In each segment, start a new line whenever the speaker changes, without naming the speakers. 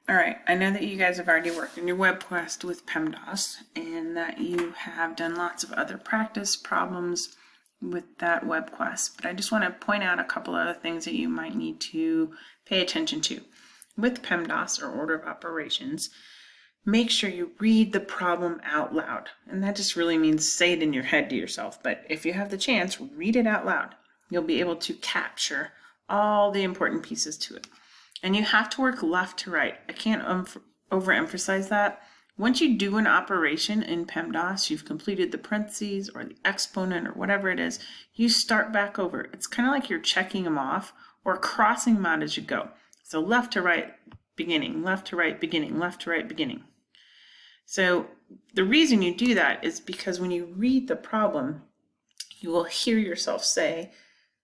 All right, I know that you guys have already worked on your web quest with Pemdas and that you have done lots of other practice problems with that web quest, but I just want to point out a couple other things that you might need to pay attention to. With PEMDAS, or order of operations, make sure you read the problem out loud. And that just really means say it in your head to yourself, but if you have the chance, read it out loud. You'll be able to capture all the important pieces to it. And you have to work left to right. I can't overemphasize that. Once you do an operation in PEMDAS, you've completed the parentheses or the exponent or whatever it is, you start back over. It's kind of like you're checking them off or crossing them out as you go. So left to right, beginning, left to right, beginning, left to right, beginning. So the reason you do that is because when you read the problem, you will hear yourself say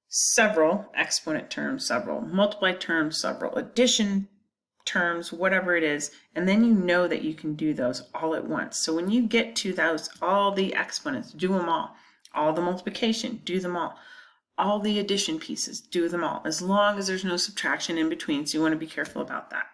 several exponent terms, several multiply terms, several addition terms, whatever it is, and then you know that you can do those all at once. So when you get to those, all the exponents, do them all the multiplication, do them all the addition pieces, do them all, as long as there's no subtraction in between, so you want to be careful about that.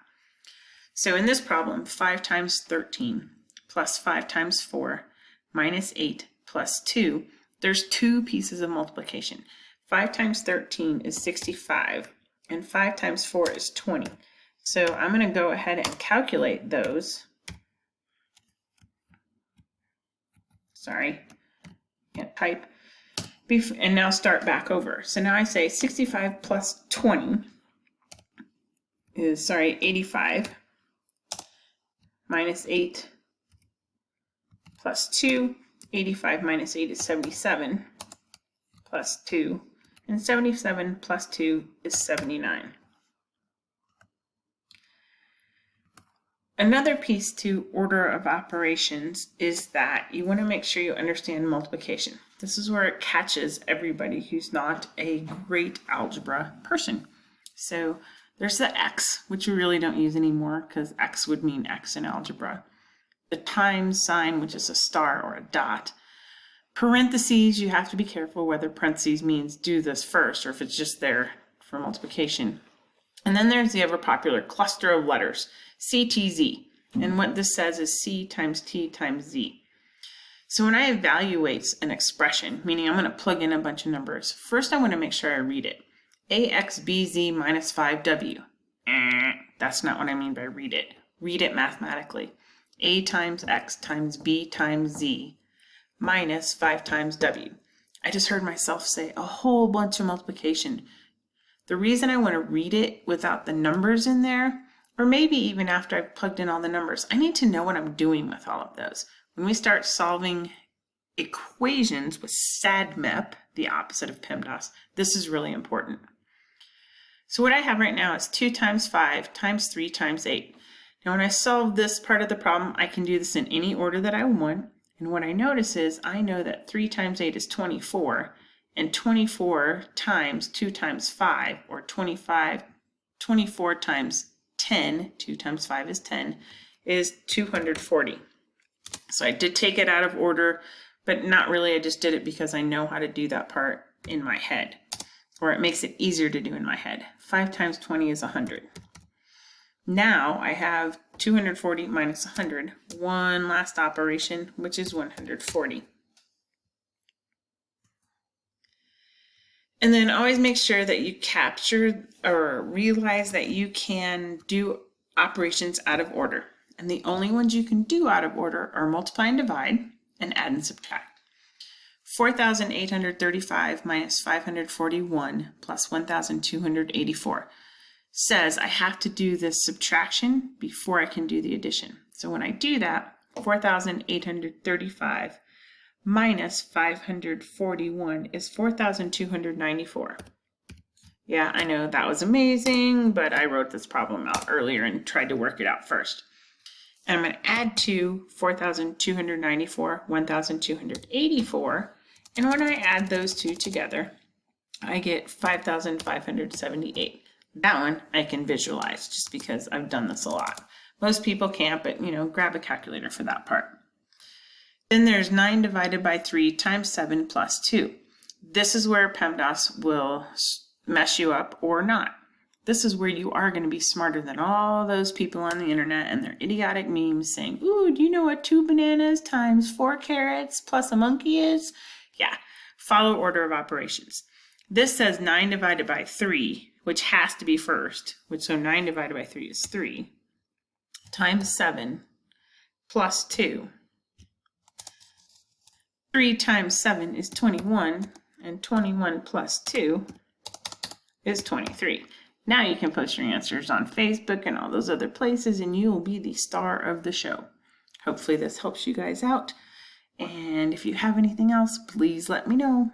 So in this problem, 5 times 13 plus 5 times 4 minus 8 plus 2, there's two pieces of multiplication. 5 times 13 is 65, and 5 times 4 is 20. So I'm going to go ahead and calculate those. Sorry, can't type. And now start back over. So now I say 65 plus 20 is, 85, minus 8 plus 2. 85 minus 8 is 77, plus 2. And 77 plus 2 is 79. Another piece to order of operations is that you want to make sure you understand multiplication. This is where it catches everybody who's not a great algebra person. So there's the X, which we really don't use anymore because X would mean X in algebra. The times sign, which is a star or a dot. Parentheses, you have to be careful whether parentheses means do this first or if it's just there for multiplication. And then there's the ever popular cluster of letters, CTZ. And what this says is C times T times Z. So when I evaluate an expression, meaning I'm going to plug in a bunch of numbers, first I want to make sure I read it. AXBZ minus 5W. That's not what I mean by read it. Read it mathematically. A times X times B times Z minus 5 times W. I just heard myself say a whole bunch of multiplication. The reason I want to read it without the numbers in there, or maybe even after I've plugged in all the numbers, I need to know what I'm doing with all of those. When we start solving equations with SADMEP, the opposite of PEMDAS, this is really important. So what I have right now is 2 times 5 times 3 times 8. Now when I solve this part of the problem, I can do this in any order that I want. And what I notice is I know that 3 times 8 is 24, and 24 times 2 times 5, or 24 times 10, 2 times 5 is 10, is 240. So I did take it out of order, but not really. I just did it because I know how to do that part in my head, or it makes it easier to do in my head. 5 times 20 is 100. Now I have 240 minus 100, one last operation, which is 140. And then always make sure that you capture or realize that you can do operations out of order. And the only ones you can do out of order are multiply and divide and add and subtract. 4,835 minus 541 plus 1,284 says I have to do this subtraction before I can do the addition. So when I do that, 4,835 minus 541 is 4,294. Yeah, I know that was amazing, but I wrote this problem out earlier and tried to work it out first. And I'm going to add to 4,294, 1,284. And when I add those two together, I get 5,578. That one I can visualize just because I've done this a lot. Most people can't, but grab a calculator for that part. Then there's 9 divided by 3 times 7 plus 2. This is where PEMDAS will mess you up or not. This is where you are going to be smarter than all those people on the internet and their idiotic memes saying, ooh, do you know what 2 bananas times 4 carrots plus a monkey is? Yeah, follow order of operations. This says 9 divided by 3, which has to be first. So 9 divided by 3 is 3, times 7 plus 2. 3 times 7 is 21, and 21 plus 2 is 23. Now you can post your answers on Facebook and all those other places, and you will be the star of the show. Hopefully this helps you guys out. And if you have anything else, please let me know.